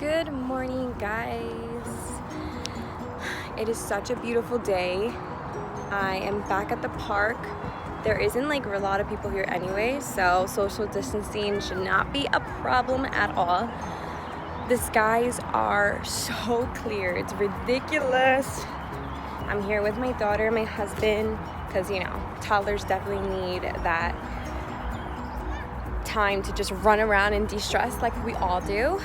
Good morning, guys. It is such a beautiful day. I am back at the park. There isn't like a lot of people here anyway, so social distancing should not be a problem at all. The skies are so clear, it's ridiculous. I'm here with my daughter, my husband, because toddlers definitely need that time to just run around and de-stress like we all do.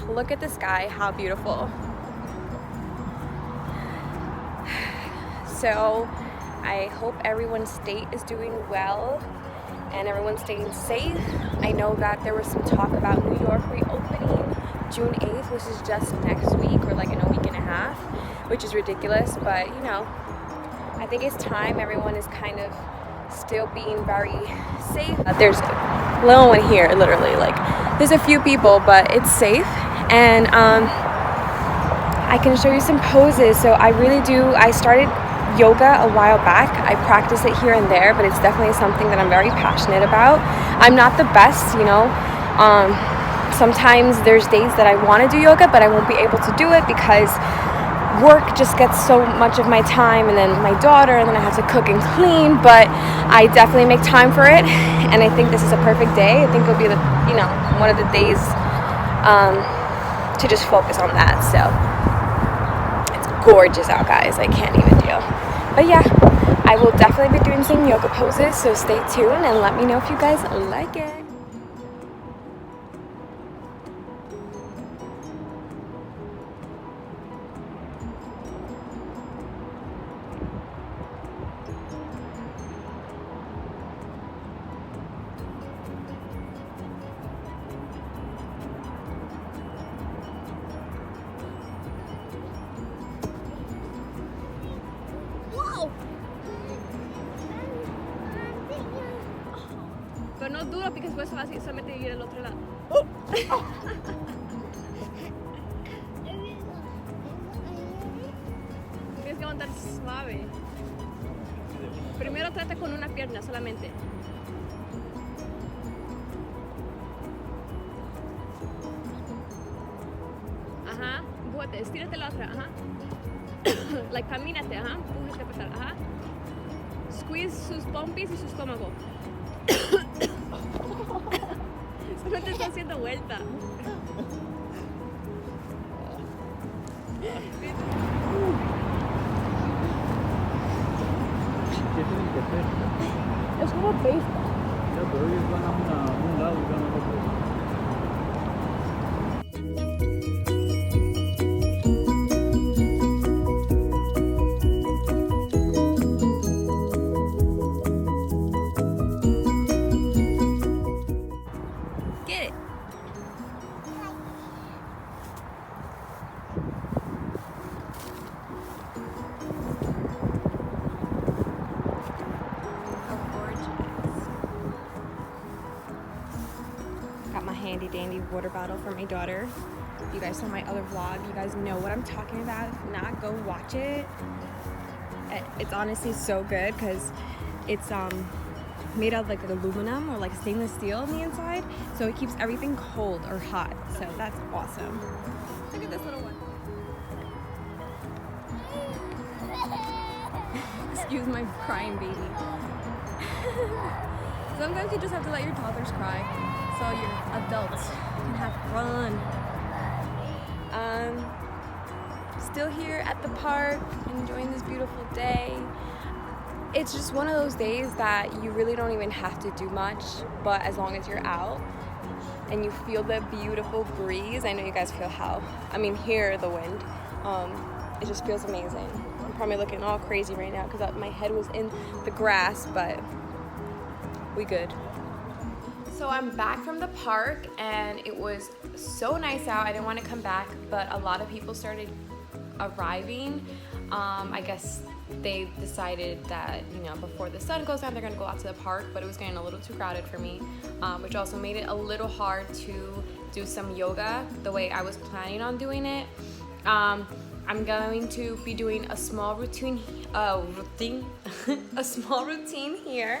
Look at the sky, how beautiful. So I hope everyone's state is doing well and everyone's staying safe. I know that there was some talk about New York reopening June 8th, which is just next week or like in a week and a half, which is ridiculous, but I think it's time. Everyone is kind of still being very safe. There's no one here, literally, like there's a few people, but it's safe. And I can show you some poses. So I started yoga a while back. I practice it here and there, but it's definitely something that I'm very passionate about. I'm not the best, sometimes there's days that I want to do yoga, but I won't be able to do it because work just gets so much of my time, and then my daughter, and then I have to cook and clean. But I definitely make time for it, and I think this is a perfect day. I think it'll be one of the days to just focus on that. So it's gorgeous out, guys. I can't even deal. But yeah, I will definitely be doing some yoga poses, so stay tuned and let me know if you guys like it. Pero no duro porque después se va a solamente ir al otro lado. Tienes que aguantar suave. Primero trata con una pierna solamente. Ajá, empújate, estírate la otra, ajá. Like, camínate, ajá, empújate a pasar, ajá. Squeeze sus pompis y su estómago. Solo te está haciendo vuelta. ¿Qué tienen que hacer? Es como béisbol. Ya, pero ellos van a un lado y van a otro. Get it. Got my handy dandy water bottle for my daughter. If you guys saw my other vlog, you guys know what I'm talking about. If not, go watch it. It's honestly so good because it's made out of like aluminum or like stainless steel on the inside, so it keeps everything cold or hot. So that's awesome. Look at this little one. Excuse my crying baby. Sometimes you just have to let your toddlers cry so your adults can have fun. Still here at the park, enjoying this beautiful day. It's just one of those days that you really don't even have to do much, but as long as you're out and you feel the beautiful breeze. I know you guys feel hear the wind. It just feels amazing. I'm probably looking all crazy right now because my head was in the grass, but we good. So I'm back from the park and it was so nice out. I didn't want to come back, but a lot of people started arriving. I guess they decided that before the sun goes down they're gonna go out to the park, but it was getting a little too crowded for me, which also made it a little hard to do some yoga the way I was planning on doing it. I'm going to be doing a small routine a small routine here.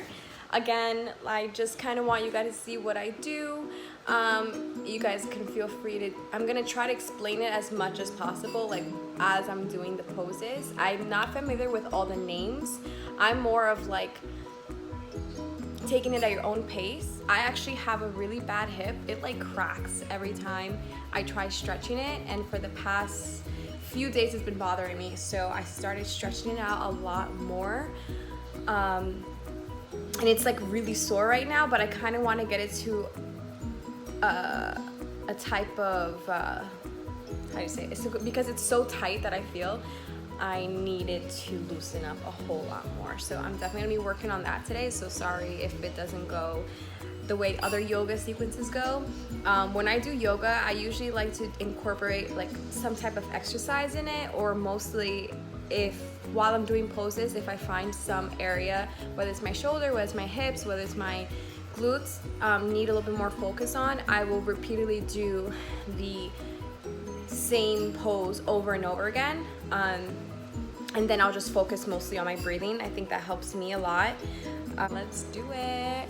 Again, I just kind of want you guys to see what I do. You guys can feel free to, I'm gonna try to explain it as much as possible, like as I'm doing the poses. I'm not familiar with all the names. I'm more of like taking it at your own pace. I actually have a really bad hip. It like cracks every time I try stretching it, and for the past few days it's been bothering me, so I started stretching it out a lot more. And it's like really sore right now, but I kind of want to get it to a type of how do you say it? Because it's so tight that I feel I need it to loosen up a whole lot more. So I'm definitely gonna be working on that today. So sorry if it doesn't go the way other yoga sequences go. When I do yoga, I usually like to incorporate like some type of exercise in it, or mostly if while I'm doing poses, if I find some area, whether it's my shoulder, whether it's my hips, whether it's my glutes, need a little bit more focus on, I will repeatedly do the same pose over and over again. And then I'll just focus mostly on my breathing. I think that helps me a lot. Let's do it.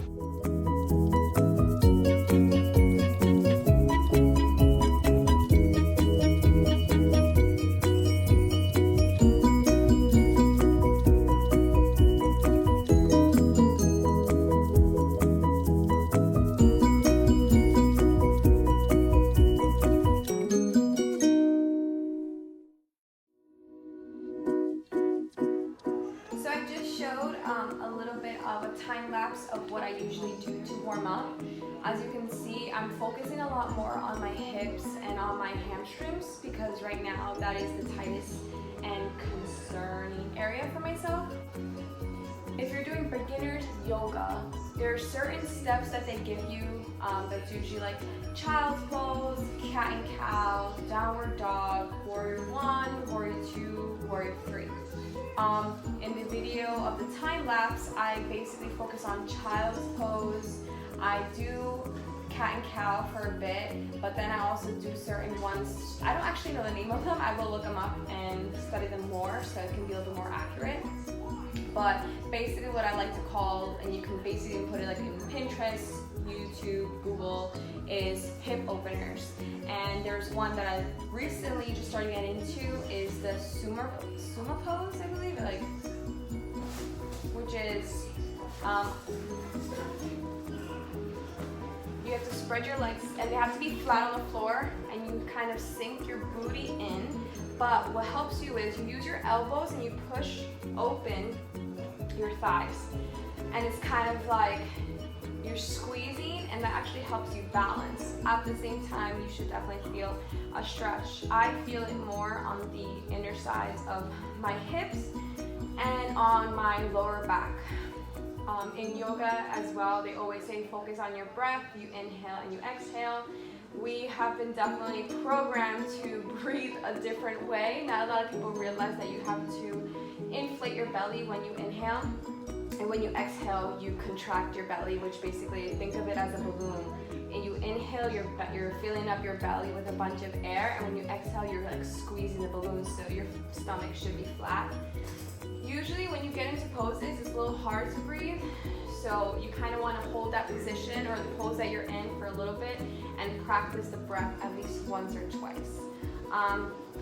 So I just showed a little bit of a time lapse of what I usually do to warm up. As you can see, I'm focusing a lot more on my hips and on my hamstrings, because right now that is the tightest and concerning area for myself. If you're doing beginner's yoga, there are certain steps that they give you that's usually like child's pose, cat and cow, downward dog, warrior 1, warrior 2, warrior 3. In the video of the time lapse, I basically focus on child's pose. I do cat and cow for a bit, but then I also do certain ones. I don't actually know the name of them. I will look them up and study them more so it can be a little bit more accurate. But basically what I like to call, and you can basically put it like in Pinterest, YouTube, Google, is hip openers. And there's one that I recently just started getting into is the Suma pose, I believe, like, which is you have to spread your legs and they have to be flat on the floor, and you kind of sink your booty in. But what helps you is you use your elbows and you push open your thighs, and it's kind of like you're squeezing, and that actually helps you balance. At the same time, you should definitely feel a stretch. I feel it more on the inner sides of my hips and on my lower back. In yoga as well, they always say focus on your breath. You inhale and you exhale. We have been definitely programmed to breathe a different way. Not a lot of people realize that you have to inflate your belly when you inhale, and when you exhale, you contract your belly, which basically, think of it as a balloon. And you inhale, you're filling up your belly with a bunch of air, and when you exhale, you're like squeezing the balloon, so your stomach should be flat. Usually when you get into poses, it's a little hard to breathe, so you kind of want to hold that position or the pose that you're in for a little bit and practice the breath at least once or twice.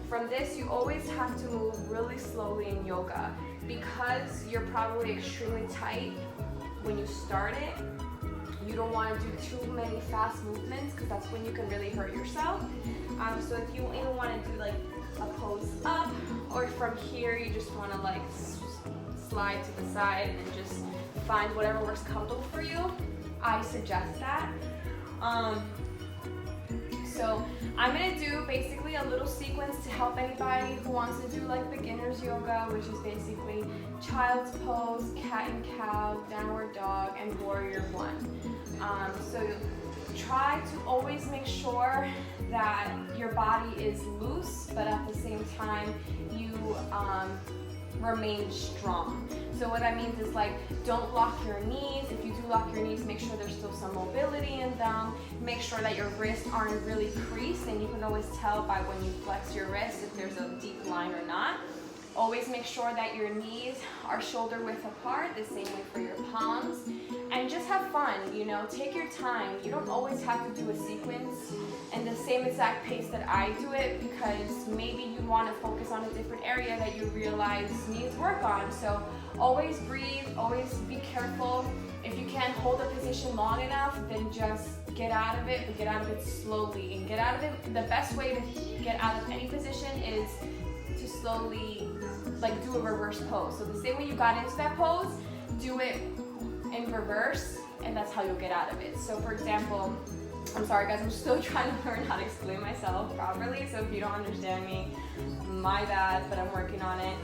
From this, you always have to move really slowly in yoga, because you're probably extremely tight when you start it. You don't want to do too many fast movements, because that's when you can really hurt yourself. So if you even want to do like a pose up, or from here you just want to like slide to the side and just find whatever works comfortable for you, I suggest that. So I'm going to do basically a little sequence to help anybody who wants to do like beginner's yoga, which is basically child's pose, cat and cow, downward dog, and warrior 1. So try to always make sure that your body is loose, but at the same time you remain strong. So what that means is like, don't lock your knees. If you do lock your knees, make sure there's still some mobility in them. Make sure that your wrists aren't really creased, and you can always tell by when you flex your wrist if there's a deep line or not. Always make sure that your knees are shoulder width apart, the same way for your palms. And just have fun, you know, take your time. You don't always have to do a sequence in the same exact pace that I do it, because maybe you want to focus on a different area that you realize needs work on. So always breathe, always be careful. If you can't hold a position long enough, then just get out of it, but get out of it slowly. And get out of it, the best way to get out of any position is to slowly like do a reverse pose. So the same way you got into that pose, do it in reverse, and that's how you'll get out of it. So for example, I'm sorry guys, I'm still trying to learn how to explain myself properly, so if you don't understand me, my bad, but I'm working on it.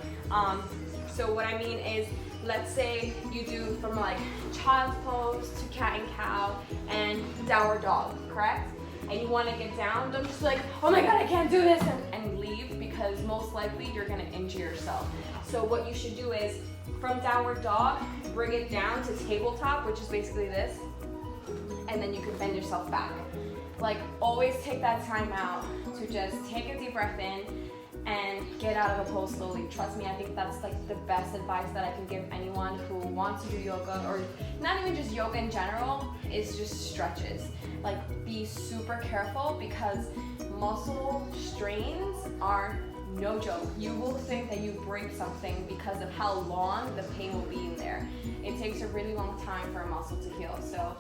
So what I mean is, let's say you do from like child's pose to cat and cow and downward dog, correct? And you want to get down, don't just like, oh my god, I can't do this, and leave, because most likely you're going to injure yourself. So what you should do is, from downward dog, bring it down to tabletop, which is basically this, and then you can bend yourself back. Like, always take that time out to just take a deep breath in and get out of a pose slowly. Trust me, I think that's like the best advice that I can give anyone who wants to do yoga, or not even just yoga in general, is just stretches. Like, be super careful, because muscle strains are no joke. You will think that you break something because of how long the pain will be in there. It takes a really long time for a muscle to heal. So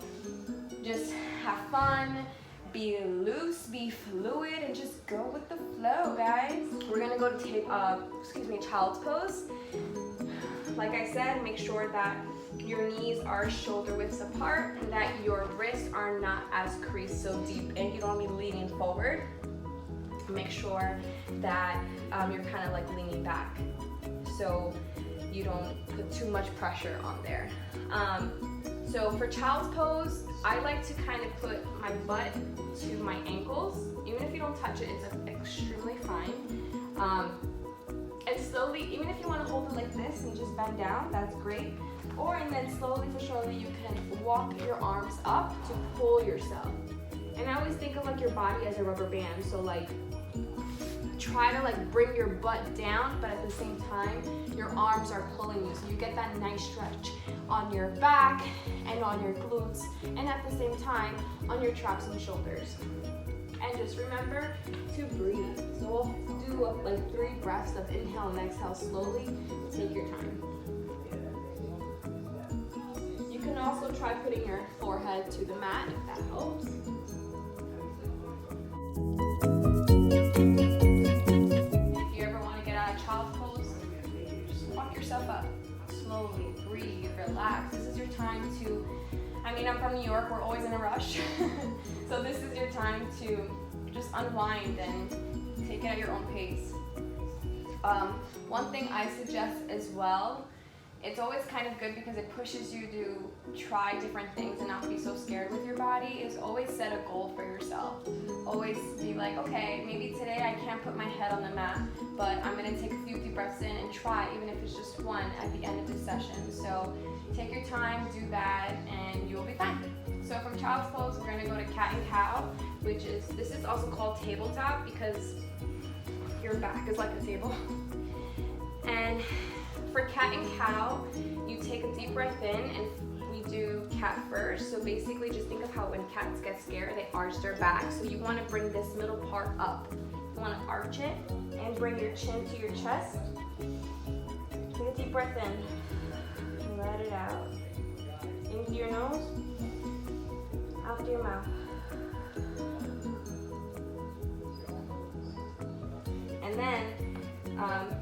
just have fun, be loose, be fluid, and just go with the flow, guys. We're gonna go to child's pose. Like I said, make sure that your knees are shoulder widths apart and that your wrists are not as creased so deep, and you don't want to be leaning forward. Make sure that you're kind of like leaning back, so you don't put too much pressure on there. So for child's pose, I like to kind of put my butt to my ankles. Even if you don't touch it, it's extremely fine. And slowly, even if you want to hold it like this and just bend down, that's great. And then slowly but surely you can walk your arms up to pull yourself. And I always think of like your body as a rubber band. So like, try to like bring your butt down, but at the same time, your arms are pulling you. So you get that nice stretch on your back and on your glutes, and at the same time, on your traps and shoulders. And just remember to breathe. So we'll do like 3 breaths of inhale and exhale slowly. Take your time. You can also try putting your forehead to the mat if that helps. If you ever want to get out of child's pose, just walk yourself up. Slowly, breathe, relax. This is your time to, I'm from New York, we're always in a rush. So this is your time to just unwind and take it at your own pace. One thing I suggest as well, it's always kind of good because it pushes you to try different things and not be so scared with your body, is always set a goal for yourself. Always be like, okay, maybe today I can't put my head on the mat, but I'm gonna take a few deep breaths in and try, even if it's just one at the end of the session. So take your time, do that, and you'll be fine. So from child's pose, we're gonna go to cat and cow, this is also called tabletop because your back is like a table. And for cat and cow, you take a deep breath in, and we do cat first. So basically just think of how when cats get scared, they arch their back. So you want to bring this middle part up. You want to arch it and bring your chin to your chest. Take a deep breath in and let it out. In through your nose, out through your mouth. And then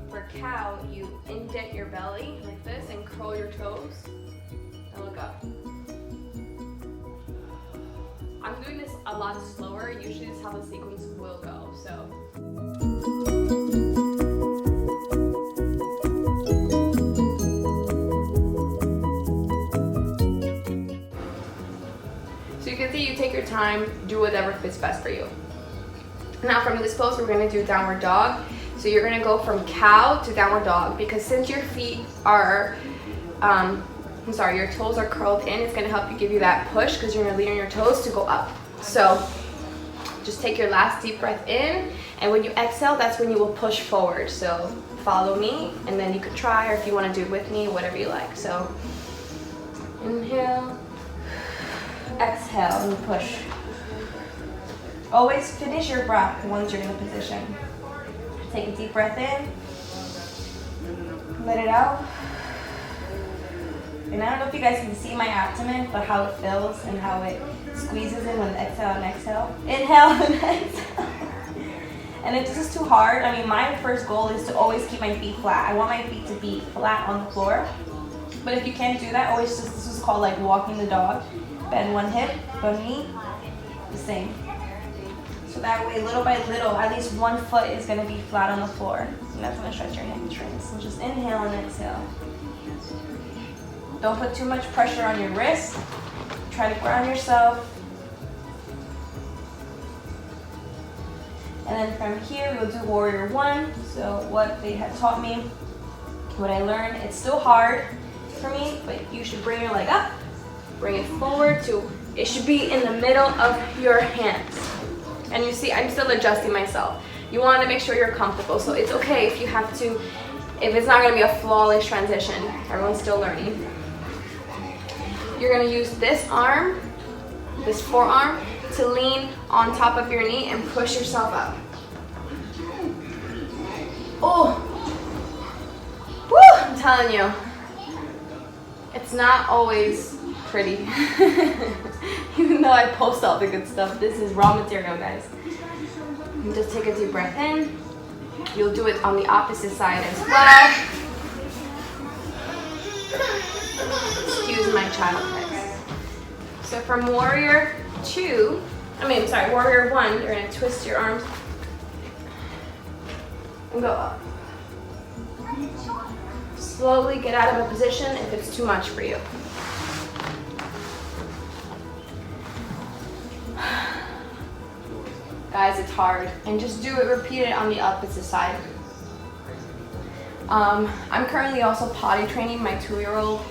for cow, you indent your belly like this and curl your toes and look up. I'm doing this a lot slower. Usually this is how the sequence will go. So you can see, you take your time, do whatever fits best for you. Now from this pose, we're going to do downward dog. So you're gonna go from cow to downward dog, because since your feet are, your toes are curled in, it's gonna help you give you that push because you're gonna lean on your toes to go up. So Just take your last deep breath in, and when you exhale, that's when you will push forward. So follow me, and then you could try, or if you want to do it with me, whatever you like. So inhale, exhale, and push. Always finish your breath once you're in a position. Take a deep breath in, let it out. And I don't know if you guys can see my abdomen, but how it fills and how it squeezes in when exhale and exhale. Inhale and exhale. And if this is too hard, I mean, my first goal is to always keep my feet flat. I want my feet to be flat on the floor. But if you can't do that, always just, this is called like walking the dog. Bend one hip, one knee, the same. So that way, little by little, at least one foot is gonna be flat on the floor. And that's gonna stretch your hamstrings. So just inhale and exhale. Don't put too much pressure on your wrist. Try to ground yourself. And then from here, we'll do warrior one. So what they had taught me, what I learned, it's still hard for me, but you should bring your leg up, bring it forward to, it should be in the middle of your hands. And you see, I'm still adjusting myself. You want to make sure you're comfortable, so it's okay if you have to, if it's not going to be a flawless transition. Everyone's still learning. You're going to use this arm, this forearm, to lean on top of your knee and push yourself up. Oh, woo, I'm telling you, it's not always pretty. Even though I post all the good stuff, this is raw material, guys. And just take a deep breath in. You'll do it on the opposite side as well. Excuse my child text. So from warrior one, you're gonna twist your arms and go up. Slowly get out of a position if it's too much for you. Guys, it's hard, and just do it, repeat it on the opposite side. I'm currently also potty training my 2-year-old,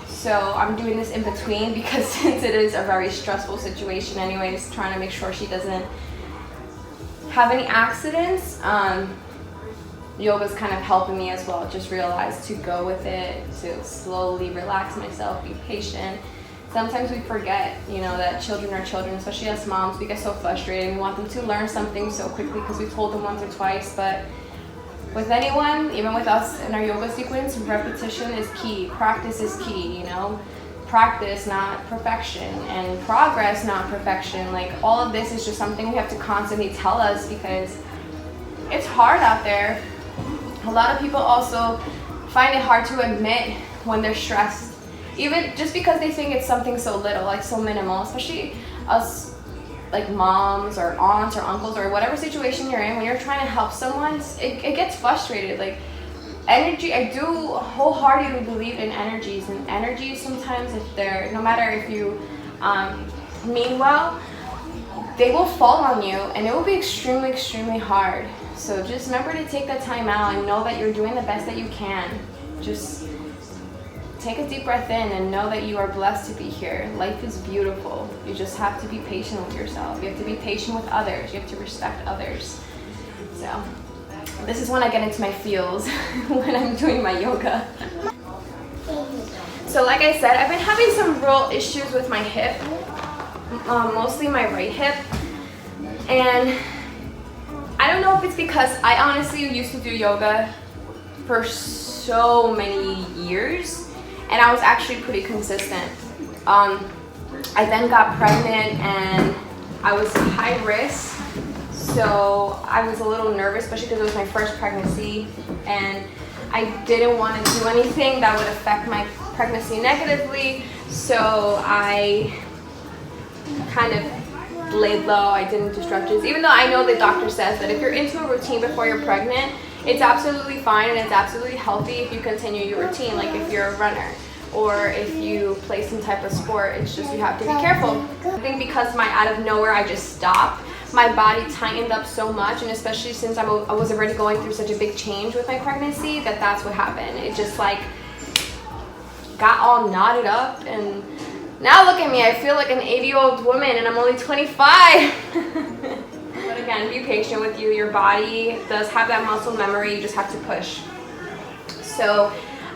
so I'm doing this in between because since it is a very stressful situation anyways, trying to make sure she doesn't have any accidents. Yoga's kind of helping me as well, just realize to go with it, to slowly relax myself, be patient. Sometimes we forget, that children are children, especially us moms. We get so frustrated. We want them to learn something so quickly because we told them once or twice. But with anyone, even with us in our yoga sequence, repetition is key. Practice is key, Practice, not perfection. And progress, not perfection. Like, all of this is just something we have to constantly tell us because it's hard out there. A lot of people also find it hard to admit when they're stressed. Even just because they think it's something so little, like so minimal, especially us like moms or aunts or uncles or whatever situation you're in, when you're trying to help someone, it gets frustrated. Like energy, I do wholeheartedly believe in energies, and energies sometimes, if they're, no matter if you mean well, they will fall on you and it will be extremely, extremely hard. So just remember to take that time out and know that you're doing the best that you can. Just take a deep breath in and know that you are blessed to be here. Life is beautiful. You just have to be patient with yourself. You have to be patient with others. You have to respect others. So this is when I get into my feels when I'm doing my yoga. So like I said, I've been having some real issues with my hip, mostly my right hip. And I don't know if it's because I honestly used to do yoga for so many years. And I was actually pretty consistent. I then got pregnant and I was high risk. So I was a little nervous, especially because it was my first pregnancy. And I didn't want to do anything that would affect my pregnancy negatively. So I kind of laid low. I didn't do stretches. Even though I know the doctor says that if you're into a routine before you're pregnant, it's absolutely fine and it's absolutely healthy if you continue your routine, like if you're a runner or if you play some type of sport. It's just you have to be careful. I think because out of nowhere I just stopped, my body tightened up so much, and especially since I was already going through such a big change with my pregnancy, that's what happened. It just like got all knotted up, and now look at me, I feel like an 80-year-old woman and I'm only 25. again, be patient with you. Your body does have that muscle memory. You just have to push. So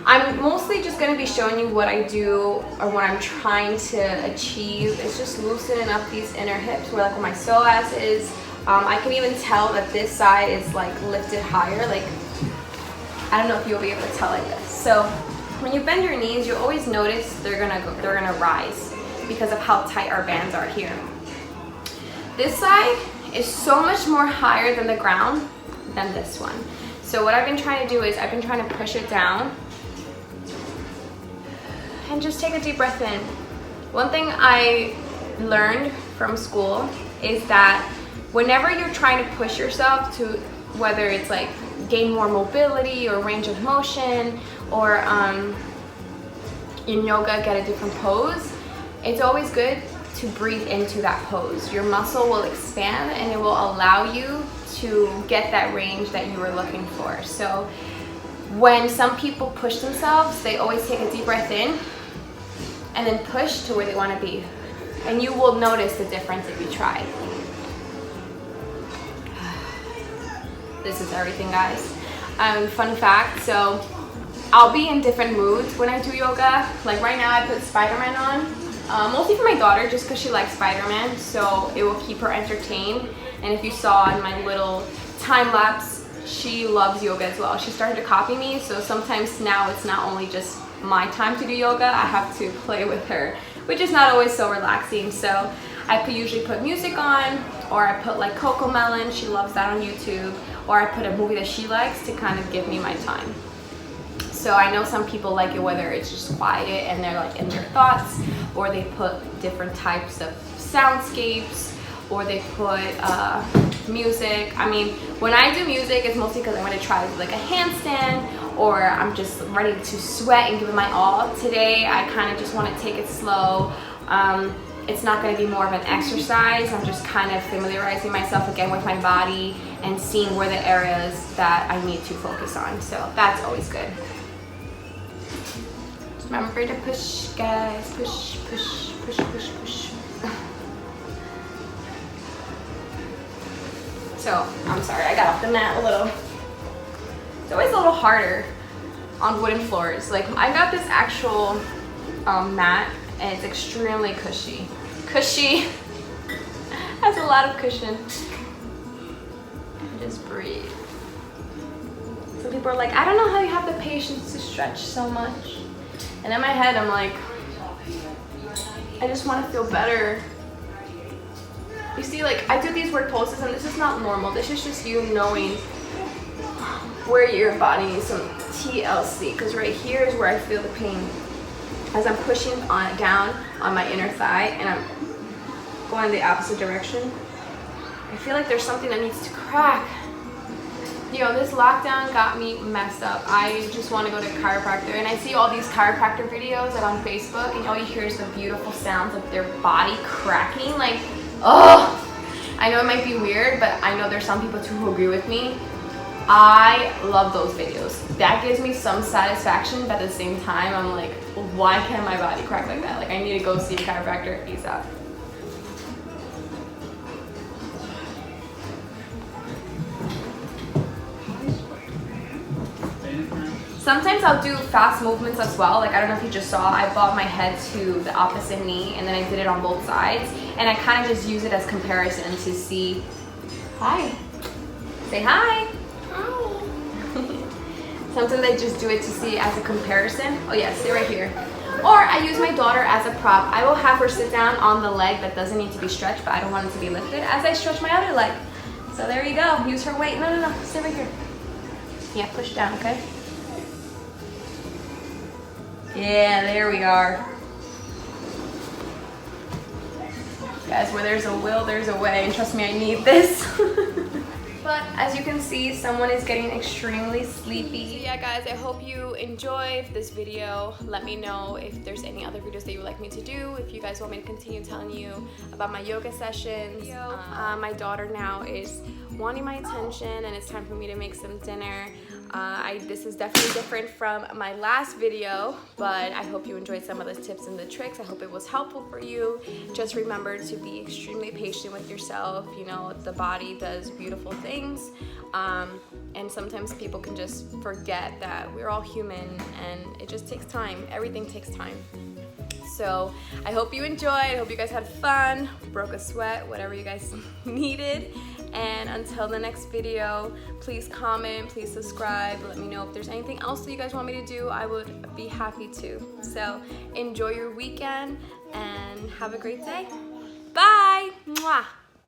I'm mostly just going to be showing you what I do or what I'm trying to achieve. It's just loosening up these inner hips where like where my psoas is. I can even tell that this side is like lifted higher. Like, I don't know if you'll be able to tell like this. So when you bend your knees, you always notice they're gonna rise because of how tight our bands are here. This side is so much more higher than the ground than this one. So what I've been trying to do is I've been trying to push it down and just take a deep breath in. One thing I learned from school is that whenever you're trying to push yourself to, whether it's like gain more mobility or range of motion, or in yoga get a different pose, it's always good to breathe into that pose. Your muscle will expand and it will allow you to get that range that you were looking for. So when some people push themselves, they always take a deep breath in and then push to where they want to be. And you will notice the difference if you try. This is everything, guys. Fun fact, so I'll be in different moods when I do yoga. Like right now I put Spider-Man on, mostly for my daughter just because she likes Spider-Man, so it will keep her entertained. And if you saw in my little time lapse, she loves yoga as well. She started to copy me, so sometimes now it's not only just my time to do yoga, I have to play with her, which is not always so relaxing. So I usually put music on, or I put like Coco Melon, she loves that on YouTube, or I put a movie that she likes to kind of give me my time. So I know some people like it whether it's just quiet and they're like in their thoughts, or they put different types of soundscapes, or they put music. I mean, when I do music, it's mostly because I'm going to try like a handstand, or I'm just ready to sweat and give it my all. Today, I kind of just want to take it slow. It's not going to be more of an exercise. I'm just kind of familiarizing myself again with my body and seeing where the areas that I need to focus on. So that's always good. Just remember to push, guys. Push, push, push, push, push. So, I'm sorry, I got off the mat a little. It's always a little harder on wooden floors. Like, I got this actual mat, and it's extremely cushy. Cushy. Has a lot of cushion. Just breathe. Some people are like, I don't know how you have the patience to stretch so much. And in my head, I'm like, I just want to feel better. You see, like, I do these work poses, and this is not normal. This is just you knowing where your body needs some TLC, because right here is where I feel the pain. As I'm pushing on down on my inner thigh, and I'm going the opposite direction, I feel like there's something that needs to crack. You know, this lockdown got me messed up. I just want to go to a chiropractor, and I see all these chiropractor videos like on Facebook, and all you hear is the beautiful sounds of their body cracking. Like, oh, I know it might be weird, but I know there's some people too who agree with me. I love those videos. That gives me some satisfaction, but at the same time, I'm like, why can't my body crack like that? Like, I need to go see a chiropractor ASAP. Sometimes I'll do fast movements as well. Like, I don't know if you just saw, I brought my head to the opposite knee, and then I did it on both sides. And I kind of just use it as comparison to see, hi, say hi. Sometimes I just do it to see as a comparison. Oh yeah, stay right here. Or I use my daughter as a prop. I will have her sit down on the leg that doesn't need to be stretched, but I don't want it to be lifted, as I stretch my other leg. So there you go, use her weight. No, stay right here. Yeah, push down, okay? Yeah, there we are. Guys, where there's a will, there's a way, and trust me, I need this. But as you can see, someone is getting extremely sleepy. So yeah, guys, I hope you enjoyed this video. Let me know if there's any other videos that you would like me to do, if you guys want me to continue telling you about my yoga sessions. My daughter now is wanting my attention and it's time for me to make some dinner. This is definitely different from my last video, but I hope you enjoyed some of the tips and the tricks. I hope it was helpful for you. Just remember to be extremely patient with yourself. You know, the body does beautiful things, and sometimes people can just forget that we're all human and it just takes time. Everything takes time. So I hope you enjoyed. I hope you guys had fun, broke a sweat, whatever you guys needed. And until the next video, please comment, please subscribe. Let me know if there's anything else that you guys want me to do. I would be happy to. So enjoy your weekend and have a great day. Bye. Mwah.